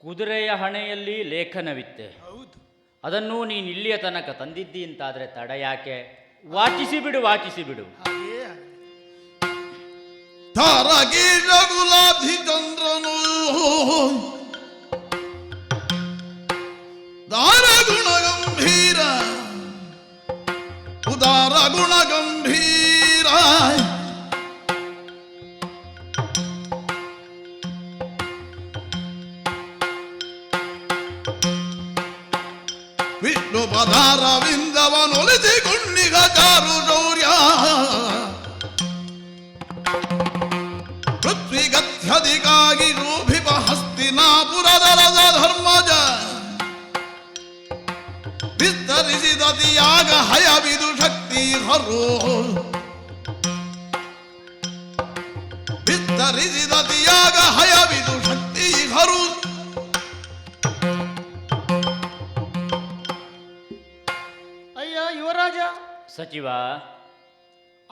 ಕುದುರೆಯ ಹಣೆಯಲ್ಲಿ ಲೇಖನವಿತ್ತೆ. ಹೌದು. ಅದನ್ನು ನೀನು ಇಲ್ಲಿಯ ತನಕ ತಂದಿದ್ದಿ ಅಂತಾದ್ರೆ ತಡ ಯಾಕೆ? ವಾಚಿಸಿ ಬಿಡು, ವಾಚಿಸಿ ಬಿಡು. ಹಾಗೇ ತಾರಗೀರ ಗುಲಾಬಿ ಚಂದ್ರನು ದಾರ ಗುಣ ಗಂಭೀರ ಉದಾರ ಗುಣ ಗಂಭೀರ ವಿಷ್ಣು ಪದಾರ ವಿಂದವನೊಲಿಸಿಕೊಂಡಿಗ ಚಾರು ಶೌರ್ಯ ಪೃಥ್ವಿಗತ್ಯಧಿಕಾಗಿ ರೂಭಿಪ ಹಸ್ತಿನಾಪುರದ ರಸ ಧರ್ಮಜ ವಿಸ್ತರಿಸಿದ ಯಾಗ ಹಯವಿದು ಶಕ್ತಿ ಹರು ವಿಸ್ತರಿಸಿದ ಯಾಗ ಹಯವಿದು ಶಕ್ತಿ ಹರು. ಅಯ್ಯ ಯುವರಾಜ, ಸಚಿವ,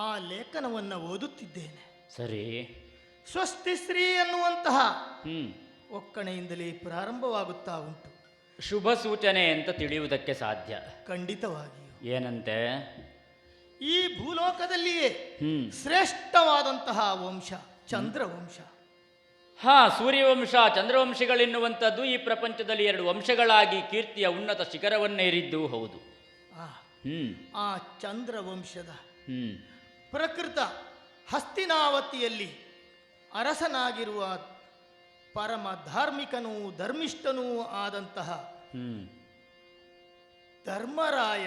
ಆ ಲೇಖನವನ್ನು ಓದುತ್ತಿದ್ದೇನೆ. ಸರಿ. ಸ್ವಸ್ತಿ ಶ್ರೀ ಎನ್ನುವಂತಹ ಹ್ಮ್ ಒಕ್ಕಣೆಯಿಂದಲೇ ಪ್ರಾರಂಭವಾಗುತ್ತಾ ಉಂಟು. ಶುಭ ಸೂಚನೆ ಅಂತ ತಿಳಿಯುವುದಕ್ಕೆ ಸಾಧ್ಯ. ಖಂಡಿತವಾಗಿಯೂ ಏನಂತೆ? ಈ ಭೂಲೋಕದಲ್ಲಿಯೇ ಹ್ಮ್ ಶ್ರೇಷ್ಠವಾದಂತಹ ವಂಶ ಚಂದ್ರವಂಶ. ಹಾ, ಸೂರ್ಯವಂಶ ಚಂದ್ರವಂಶಗಳೆನ್ನುವಂಥದ್ದು ಈ ಪ್ರಪಂಚದಲ್ಲಿ 2 ವಂಶಗಳಾಗಿ ಕೀರ್ತಿಯ ಉನ್ನತ ಶಿಖರವನ್ನೇರಿದ್ದು ಹೌದು. ಆ, ಹ್ಮ್ ಆ ಚಂದ್ರವಂಶದ ಹ್ಮ್ ಪ್ರಕೃತ ಹಸ್ತಿನಾವತಿಯಲ್ಲಿ ಅರಸನಾಗಿರುವ ಪರಮ ಧಾರ್ಮಿಕನೂ ಧರ್ಮಿಷ್ಠನೂ ಆದಂತಹ ಹ್ಮ್ ಧರ್ಮರಾಯ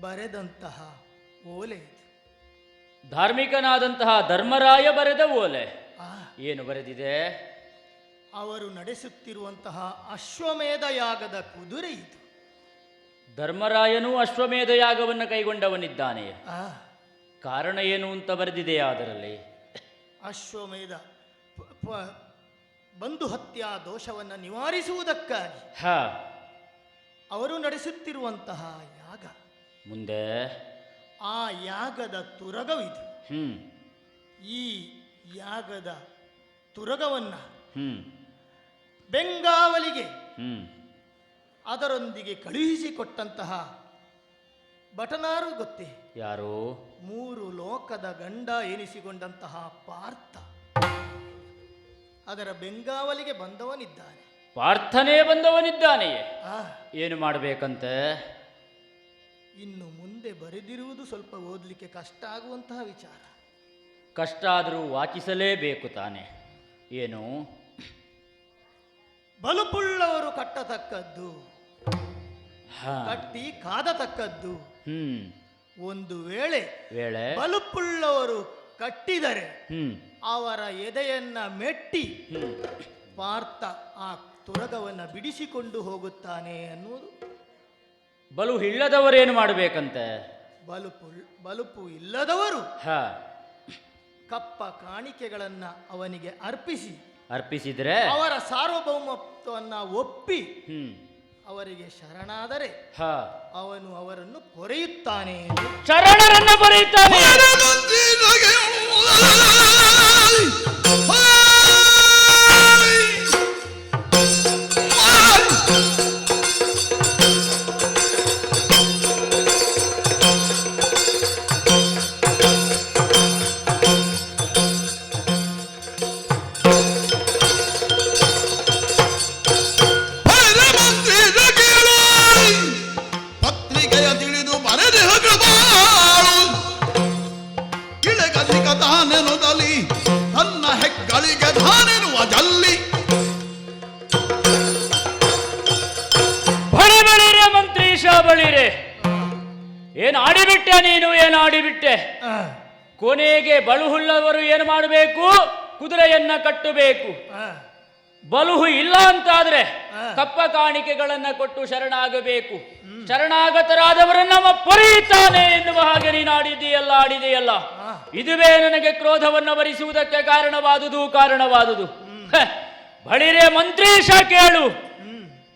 ಬರೆದಂತಹ ಓಲೆ ಇದು. ಧಾರ್ಮಿಕನಾದಂತಹ ಧರ್ಮರಾಯ ಬರೆದ ಓಲೆ. ಆ, ಏನು ಬರೆದಿದೆ? ಅವರು ನಡೆಸುತ್ತಿರುವಂತಹ ಅಶ್ವಮೇಧ ಯಾಗದ ಕುದುರೆ ಇದು. ಧರ್ಮರಾಯನು ಅಶ್ವಮೇಧ ಯಾಗವನ್ನು ಕೈಗೊಂಡವನಿದ್ದಾನೆ. ಆ, ಕಾರಣ ಏನು ಅಂತ ಬರೆದಿದೆಯಾ ಅದರಲ್ಲಿ? ಅಶ್ವಮೇಧ ಬಂಧು ಹತ್ಯಾ ದೋಷವನ್ನು ನಿವಾರಿಸುವುದಕ್ಕಾಗಿ ಹಾ, ಅವರು ನಡೆಸುತ್ತಿರುವಂತಹ ಯಾಗ. ಮುಂದೆ ಆ ಯಾಗದ ತುರಗವಿದು. ಹ್ಮ್ ಈ ಯಾಗದ ತುರಗವನ್ನು ಹ್ಮ್ ಬೆಂಗಾವಲಿಗೆ ಹ್ಮ್ ಅದರೊಂದಿಗೆ ಕಳುಹಿಸಿಕೊಟ್ಟಂತಹ ಭಟನಾರು ಗೊತ್ತೇ? ಯಾರು? 3 ಲೋಕದ ಗಂಡ ಎನಿಸಿಕೊಂಡಂತಹ ಪಾರ್ಥ ಅದರ ಬೆಂಗಾವಲಿಗೆ ಬಂದವನಿದ್ದಾನೆ. ಪಾರ್ಥನೇ ಬಂದವನಿದ್ದಾನೆಯೇ? ಆ, ಏನು ಮಾಡಬೇಕಂತೆ? ಇನ್ನು ಮುಂದೆ ಬರೆದಿರುವುದು ಸ್ವಲ್ಪ ಓದಲಿಕ್ಕೆ ಕಷ್ಟ ಆಗುವಂತಹ ವಿಚಾರ. ಕಷ್ಟ ಆದರೂ ವಾಚಿಸಲೇಬೇಕು ತಾನೆ. ಏನು? ಬಲುಪುಳ್ಳವರು ಕಟ್ಟತಕ್ಕದ್ದು, ಹಾ, ಕಟ್ಟಿ ಕಾದತಕ್ಕದ್ದು. ಹ್ಮ್ ಒಂದು ವೇಳೆ ವೇಳೆ ಬಲುಪುಳ್ಳವರು ಕಟ್ಟಿದರೆ ಹ್ಮ್ ಅವರ ಎದೆಯನ್ನ ಮೆಟ್ಟಿ ಹ್ಮ್ ಪಾರ್ಥ ಆ ತುರಗವನ್ನು ಬಿಡಿಸಿಕೊಂಡು ಹೋಗುತ್ತಾನೆ ಅನ್ನುವುದು. ಬಲು ಇಲ್ಲದವರೇನು ಮಾಡಬೇಕಂತೆ? ಬಲುಪು ಇಲ್ಲದವರು ಹಾ, ಕಪ್ಪ ಕಾಣಿಕೆಗಳನ್ನ ಅವನಿಗೆ ಅರ್ಪಿಸಿದ್ರೆ ಅವರ ಸಾರ್ವಭೌಮತ್ವವನ್ನು ಒಪ್ಪಿ ಹ್ಮ್ ಅವರಿಗೆ ಶರಣಾದರೆ ಹಾ, ಅವನು ಅವರನ್ನು ಕೊರೆಯುತ್ತಾನೆ. ಶರಣರನ್ನ ಬರೆಯುತ್ತಾನೆ. ಪತ್ರಿಕೆಯ ತಿಳಿದು ಬರೆದು ಇಳೆಗಧಿಕ ತಾನೆನುದಲಿ ತನ್ನ ಹೆಗ್ಗಳಿಗೆ ತಾನೆನುವ ಜಲ್ಲಿ. ಬಳಿರೆ ಮಂತ್ರೀಶ ಬಳಿರೆ. ಏನು ಆಡಿಬಿಟ್ಟೆ ನೀನು? ಏನು ಆಡಿಬಿಟ್ಟೆ? ಕೊನೆಗೆ ಬಳುಹುಳ್ಳವರು ಏನು ಮಾಡಬೇಕು? ಕುದುರೆಯನ್ನ ಕಟ್ಟಬೇಕು. ಬಲುಹು ಇಲ್ಲ ಅಂತಾದ್ರೆ ಕಪ್ಪ ಕಾಣಿಕೆಗಳನ್ನ ಕೊಟ್ಟು ಶರಣಾಗಬೇಕು. ಶರಣಾಗತರಾದವರನ್ನ ಪೊರೆಯುತ್ತಾನೆ ಎನ್ನುವ ಹಾಗೆ ನೀನು ಆಡಿದೆಯಲ್ಲ. ಇದುವೇ ನನಗೆ ಕ್ರೋಧವನ್ನು ಭರಿಸುವುದಕ್ಕೆ ಕಾರಣವಾದುದು. ಬಳಿರೆ ಮಂತ್ರೀಶ ಕೇಳು.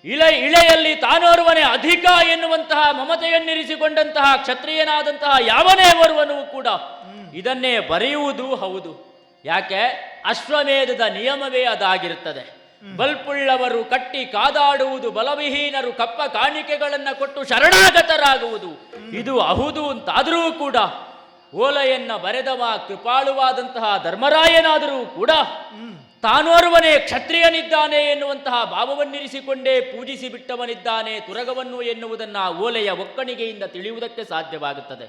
ಇಳೆಯಲ್ಲಿ ತಾನೋರ್ವನೇ ಅಧಿಕ ಎನ್ನುವಂತಹ ಮಮತೆಯನ್ನಿರಿಸಿಕೊಂಡಂತಹ ಕ್ಷತ್ರಿಯನಾದಂತಹ ಯಾವನೇ ಬರುವನು ಕೂಡ ಇದನ್ನೇ ಬರೆಯುವುದು ಹೌದು. ಯಾಕೆ? ಅಶ್ವಮೇಧದ ನಿಯಮವೇ ಅದಾಗಿರುತ್ತದೆ. ಬಲ್ಪುಳ್ಳವರು ಕಟ್ಟಿ ಕಾದಾಡುವುದು, ಬಲವಿಹೀನರು ಕಪ್ಪ ಕಾಣಿಕೆಗಳನ್ನು ಕೊಟ್ಟು ಶರಣಾಗತರಾಗುವುದು. ಇದು ಅಹುದು ಅಂತಾದರೂ ಕೂಡ ಓಲೆಯನ್ನ ಬರೆದವ ಕೃಪಾಳುವಾದಂತಹ ಧರ್ಮರಾಯನಾದರೂ ಕೂಡ ತಾನೋರ್ವನೇ ಕ್ಷತ್ರಿಯನಿದ್ದಾನೆ ಎನ್ನುವಂತಹ ಭಾವವನ್ನಿರಿಸಿಕೊಂಡೇ ಪೂಜಿಸಿ ಬಿಟ್ಟವನಿದ್ದಾನೆ ತುರಗವನ್ನು ಎನ್ನುವುದನ್ನ ಓಲೆಯ ಒಕ್ಕಣಿಗೆಯಿಂದ ತಿಳಿಯುವುದಕ್ಕೆ ಸಾಧ್ಯವಾಗುತ್ತದೆ.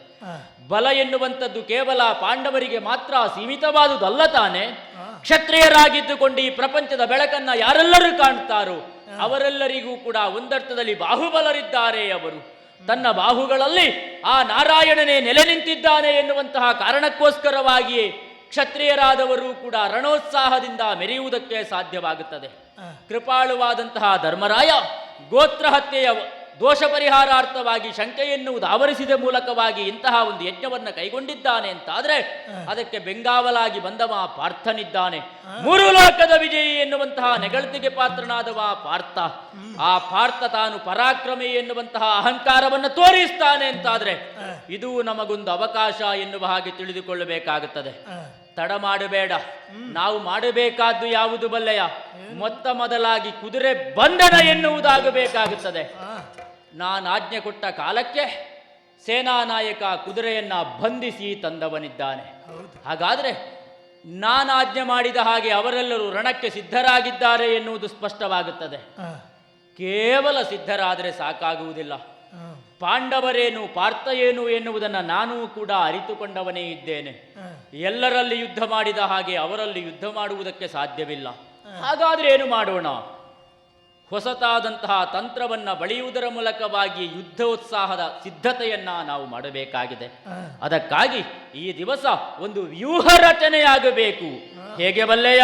ಬಲ ಎನ್ನುವಂಥದ್ದು ಕೇವಲ ಪಾಂಡವರಿಗೆ ಮಾತ್ರ ಸೀಮಿತವಾದುದಲ್ಲ ತಾನೆ. ಕ್ಷತ್ರಿಯರಾಗಿದ್ದುಕೊಂಡು ಈ ಪ್ರಪಂಚದ ಬೆಳಕನ್ನ ಯಾರೆಲ್ಲರೂ ಕಾಣುತ್ತಾರೋ ಅವರೆಲ್ಲರಿಗೂ ಕೂಡ ಒಂದರ್ಥದಲ್ಲಿ ಬಾಹುಬಲರಿದ್ದಾರೆ. ಅವರು ತನ್ನ ಬಾಹುಗಳಲ್ಲಿ ಆ ನಾರಾಯಣನೇ ನೆಲೆ ನಿಂತಿದ್ದಾನೆ ಎನ್ನುವಂತಹ ಕಾರಣಕ್ಕೋಸ್ಕರವಾಗಿಯೇ ಕ್ಷತ್ರಿಯರಾದವರು ಕೂಡ ರಣೋತ್ಸಾಹದಿಂದ ಮೆರೆಯುವುದಕ್ಕೆ ಸಾಧ್ಯವಾಗುತ್ತದೆ. ಕೃಪಾಳುವಾದಂತಹ ಧರ್ಮರಾಯ ಗೋತ್ರ ಹತ್ಯೆಯ ದೋಷ ಪರಿಹಾರಾರ್ಥವಾಗಿ ಶಂಕೆಯನ್ನು ಆವರಿಸಿದ ಮೂಲಕವಾಗಿ ಇಂತಹ ಒಂದು ಯಜ್ಞವನ್ನು ಕೈಗೊಂಡಿದ್ದಾನೆ ಅಂತಾದ್ರೆ ಅದಕ್ಕೆ ಬೆಂಗಾವಲಾಗಿ ಬಂದವ ಪಾರ್ಥನಿದ್ದಾನೆ. ಮೂರು ಲೋಕದ ವಿಜಯಿ ಎನ್ನುವಂತಹ ನೆಗಳತಿಗೆ ಪಾತ್ರನಾದವ ಪಾರ್ಥ. ಆ ಪಾರ್ಥ ತಾನು ಪರಾಕ್ರಮಿ ಎನ್ನುವಂತಹ ಅಹಂಕಾರವನ್ನು ತೋರಿಸ್ತಾನೆ ಅಂತಾದ್ರೆ ಇದು ನಮಗೊಂದು ಅವಕಾಶ ಎನ್ನುವ ಹಾಗೆ ತಿಳಿದುಕೊಳ್ಳಬೇಕಾಗುತ್ತದೆ. ತಡ ಮಾಡಬೇಡ. ನಾವು ಮಾಡಬೇಕಾದ್ದು ಯಾವುದು ಬಲ್ಲೆಯ? ಮೊತ್ತ ಮೊದಲಾಗಿ ಕುದುರೆ ಬಂಧನ ಎನ್ನುವುದಾಗಬೇಕಾಗುತ್ತದೆ. ನಾನು ಆಜ್ಞೆ ಕೊಟ್ಟ ಕಾಲಕ್ಕೆ ಸೇನಾ ನಾಯಕ ಕುದುರೆಯನ್ನ ಬಂಧಿಸಿ ತಂದವನಿದ್ದಾನೆ. ಹಾಗಾದ್ರೆ ನಾನು ಆಜ್ಞೆ ಮಾಡಿದ ಹಾಗೆ ಅವರೆಲ್ಲರೂ ರಣಕ್ಕೆ ಸಿದ್ಧರಾಗಿದ್ದಾರೆ ಎನ್ನುವುದು ಸ್ಪಷ್ಟವಾಗುತ್ತದೆ. ಕೇವಲ ಸಿದ್ಧರಾದರೆ ಸಾಕಾಗುವುದಿಲ್ಲ. ಪಾಂಡವರೇನು ಪಾರ್ಥ ಏನು ಎನ್ನುವುದನ್ನು ನಾನು ಕೂಡ ಅರಿತುಕೊಂಡವನೇ ಇದ್ದೇನೆ. ಎಲ್ಲರಲ್ಲಿ ಯುದ್ಧ ಮಾಡಿದ ಹಾಗೆ ಅವರಲ್ಲಿ ಯುದ್ಧ ಮಾಡುವುದಕ್ಕೆ ಸಾಧ್ಯವಿಲ್ಲ. ಹಾಗಾದ್ರೆ ಏನು ಮಾಡೋಣ? ಹೊಸತಾದಂತಹ ತಂತ್ರವನ್ನ ಬಳಿಯುವುದರ ಮೂಲಕವಾಗಿ ಯುದ್ಧೋತ್ಸಾಹದ ಸಿದ್ಧತೆಯನ್ನ ನಾವು ಮಾಡಬೇಕಾಗಿದೆ. ಅದಕ್ಕಾಗಿ ಈ ದಿವಸ ಒಂದು ವ್ಯೂಹ ರಚನೆಯಾಗಬೇಕು. ಹೇಗೆ ಬಲ್ಲೆಯ?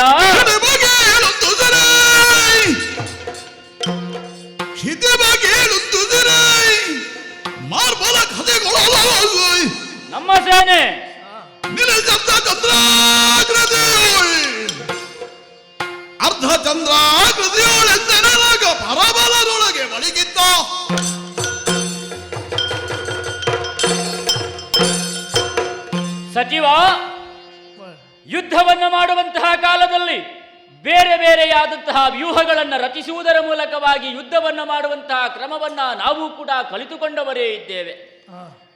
ನಮ್ಮ ಸೇನೆ ಅರ್ಧ ಚಂದ್ರಾಕೃತಿಯೊಳೆಂದೆನಗ ಪರಬಲದೊಳಗೆ ಮಲಗಿದ್ದ ಸಚಿವ, ಯುದ್ಧವನ್ನು ಮಾಡುವಂತಹ ಕಾಲದಲ್ಲಿ ಬೇರೆ ಬೇರೆಯಾದಂತಹ ವ್ಯೂಹಗಳನ್ನು ರಚಿಸುವುದರ ಮೂಲಕವಾಗಿ ಯುದ್ಧವನ್ನು ಮಾಡುವಂತಹ ಕ್ರಮವನ್ನ ನಾವು ಕೂಡ ಕಲಿತುಕೊಂಡವರೇ ಇದ್ದೇವೆ.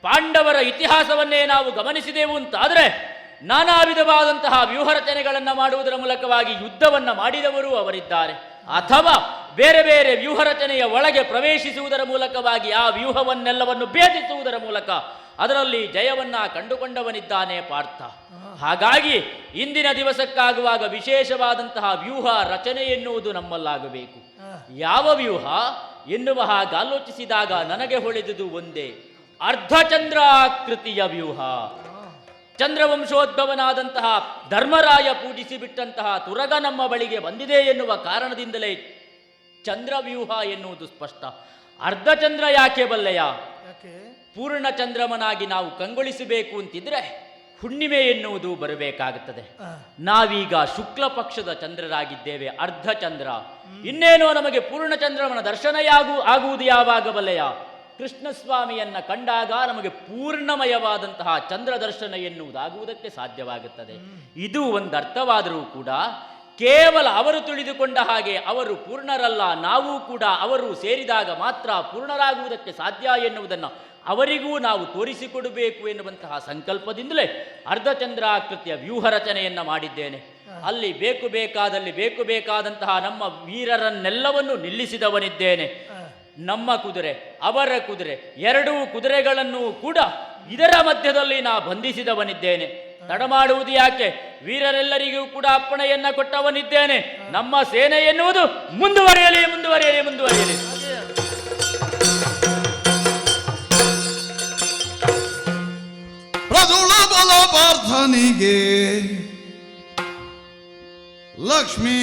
ಪಾಂಡವರ ಇತಿಹಾಸವನ್ನೇ ನಾವು ಗಮನಿಸಿದೆವು ಅಂತಾದರೆ ನಾನಾ ವಿಧವಾದಂತಹ ವ್ಯೂಹ ರಚನೆಗಳನ್ನು ಮಾಡುವುದರ ಮೂಲಕವಾಗಿ ಯುದ್ಧವನ್ನು ಮಾಡಿದವರು ಅವರಿದ್ದಾರೆ. ಅಥವಾ ಬೇರೆ ಬೇರೆ ವ್ಯೂಹ ರಚನೆಯ ಒಳಗೆ ಪ್ರವೇಶಿಸುವುದರ ಮೂಲಕವಾಗಿ ಆ ವ್ಯೂಹವನ್ನೆಲ್ಲವನ್ನು ಭೇದಿಸುವುದರ ಮೂಲಕ ಅದರಲ್ಲಿ ಜಯವನ್ನ ಕಂಡುಕೊಂಡವನಿದ್ದಾನೆ ಪಾರ್ಥ. ಹಾಗಾಗಿ ಇಂದಿನ ದಿವಸಕ್ಕಾಗುವಾಗ ವಿಶೇಷವಾದಂತಹ ವ್ಯೂಹ ರಚನೆ ಎನ್ನುವುದು ನಮ್ಮಲ್ಲಾಗಬೇಕು. ಯಾವ ವ್ಯೂಹ ಎನ್ನುವ ಹಾಗೆ ಆಲೋಚಿಸಿದಾಗ ನನಗೆ ಹೊಳೆದುದು ಒಂದೇ, ಅರ್ಧಚಂದ್ರಾಕೃತಿಯ ವ್ಯೂಹ. ಚಂದ್ರವಂಶೋದ್ಭವನಾದಂತಹ ಧರ್ಮರಾಯ ಪೂಜಿಸಿ ಬಿಟ್ಟಂತಹ ತುರಗ ನಮ್ಮ ಬಳಿಗೆ ಬಂದಿದೆ ಎನ್ನುವ ಕಾರಣದಿಂದಲೇ ಚಂದ್ರವ್ಯೂಹ ಎನ್ನುವುದು ಸ್ಪಷ್ಟ. ಅರ್ಧಚಂದ್ರ ಯಾಕೆ ಬಲ್ಲೆಯ? ಪೂರ್ಣ ಚಂದ್ರಮನಾಗಿ ನಾವು ಕಂಗೊಳಿಸಬೇಕು ಅಂತಿದ್ರೆ ಹುಣ್ಣಿಮೆ ಎನ್ನುವುದು ಬರಬೇಕಾಗುತ್ತದೆ. ನಾವೀಗ ಶುಕ್ಲ ಪಕ್ಷದ ಚಂದ್ರರಾಗಿದ್ದೇವೆ, ಅರ್ಧ ಚಂದ್ರ. ಇನ್ನೇನೋ ನಮಗೆ ಪೂರ್ಣ ಚಂದ್ರಮನ ದರ್ಶನ ಆಗುವುದು ಯಾವಾಗ ಬಲ್ಲೆಯ? ಕೃಷ್ಣಸ್ವಾಮಿಯನ್ನ ಕಂಡಾಗ ನಮಗೆ ಪೂರ್ಣಮಯವಾದಂತಹ ಚಂದ್ರ ದರ್ಶನ ಎನ್ನುವುದಾಗುವುದಕ್ಕೆ ಸಾಧ್ಯವಾಗುತ್ತದೆ. ಇದು ಒಂದು ಅರ್ಥವಾದರೂ ಕೂಡ ಕೇವಲ ಅವರು ತಿಳಿದುಕೊಂಡ ಹಾಗೆ ಅವರು ಪೂರ್ಣರಲ್ಲ, ನಾವು ಕೂಡ ಅವರು ಸೇರಿದಾಗ ಮಾತ್ರ ಪೂರ್ಣರಾಗುವುದಕ್ಕೆ ಸಾಧ್ಯ ಎನ್ನುವುದನ್ನು ಅವರಿಗೂ ನಾವು ತೋರಿಸಿಕೊಡಬೇಕು ಎನ್ನುವಂತಹ ಸಂಕಲ್ಪದಿಂದಲೇ ಅರ್ಧಚಂದ್ರಾಕೃತಿಯ ವ್ಯೂಹ ರಚನೆಯನ್ನ ಮಾಡಿದ್ದೇನೆ. ಅಲ್ಲಿ ಬೇಕು ಬೇಕಾದಂತಹ ನಮ್ಮ ವೀರರನ್ನೆಲ್ಲವನ್ನು ನಿಲ್ಲಿಸಿದವನಿದ್ದೇನೆ. ನಮ್ಮ ಕುದುರೆ, ಅವರ ಕುದುರೆ, ಎರಡೂ ಕುದುರೆಗಳನ್ನು ಕೂಡ ಇದರ ಮಧ್ಯದಲ್ಲಿ ನಾ ಬಂಧಿಸಿದವನಿದ್ದೇನೆ. ತಡ ಮಾಡುವುದು ಯಾಕೆ? ವೀರರೆಲ್ಲರಿಗೂ ಕೂಡ ಅಪ್ಪಣೆಯನ್ನ ಕೊಟ್ಟವನಿದ್ದೇನೆ. ನಮ್ಮ ಸೇನೆ ಎನ್ನುವುದು ಮುಂದುವರಿಯಲಿ. ಪ್ರದುಳ ಬಲ ಪಾರ್ಥನಿಗೆ ಲಕ್ಷ್ಮೀ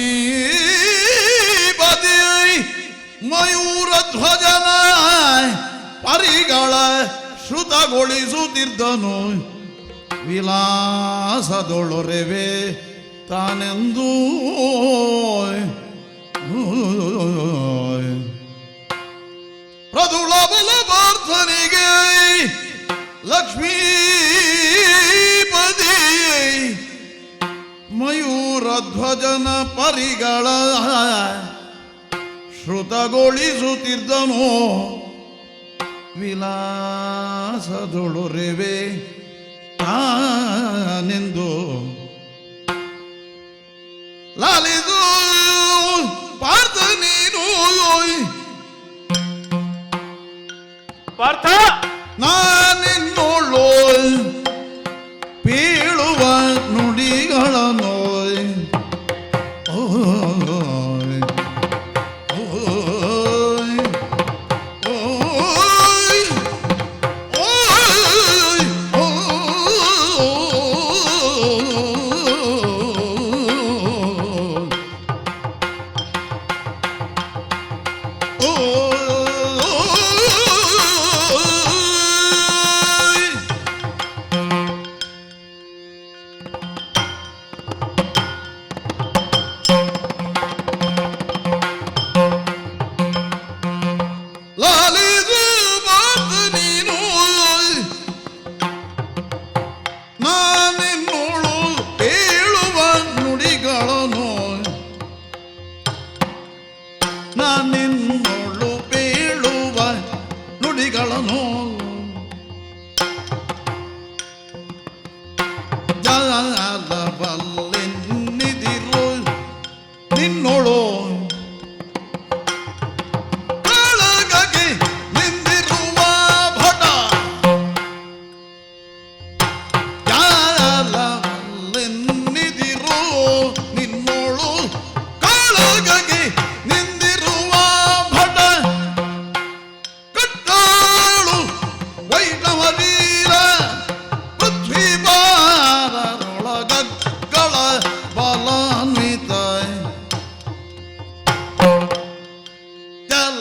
ಬದಿ ಮಯೂರ ಧ್ವಜನ ಪರಿಗಳ ಶ್ರುತಗೊಳಿಸುತ್ತಿದ್ದನು. ವಿಲಾಸದೊಳೊರೆವೆ ತಾನೆಂದು ಪ್ರದುಳ ಬಲ ಪಾರ್ಥನಿಗೆ ಲಕ್ಷ್ಮೀಪತಿ ಮಯೂರ ಧ್ವಜನ ಪರಿಗಳ ಶ್ರುತಗೊಳಿಸುತ್ತಿದ್ದನು ವಿಲಾಸದೊಳು ರೇವೆ ತಾನೆಂದು ಲಾಲಿದು ಪಾರ್ಥ ನೀನು ಪಾರ್ಥ ನಾನಿನ್ನೋಳು ಬೀಳುವ ನುಡಿಗಳನ್ನು ಲಾಲಿದು ಮಾತ ನೀನು ನಾನಿನ್ನೋಳು ಬೀಳುವ ನುಡಿಗಳನ್ನು ನಾನಿನ್ನೋಳು ಬೀಳುವ ನುಡಿಗಳನ್ನು ಜಾಲಬಲ್ಲೆನ್ನಿದಿರು ನಿನ್ನೋಳು ಕಾಳಗಕ್ಕೆ ನಿಂದಿರುವ ಭಟ ಜಾಲಬಲ್ಲೆನ್ನಿದಿರು ನಿನ್ನೋಳು ಕಾಳಗಕ್ಕೆ ನಿಂದಿರುವ ಭಟ ಕಟ್ಟಾಳು ವೈಷ್ಣವೀರ ಪೃಥ್ವಿ ಬಾರರೊಳಗಗಳ ಬಲಾನ್ವಿತ ಜಲ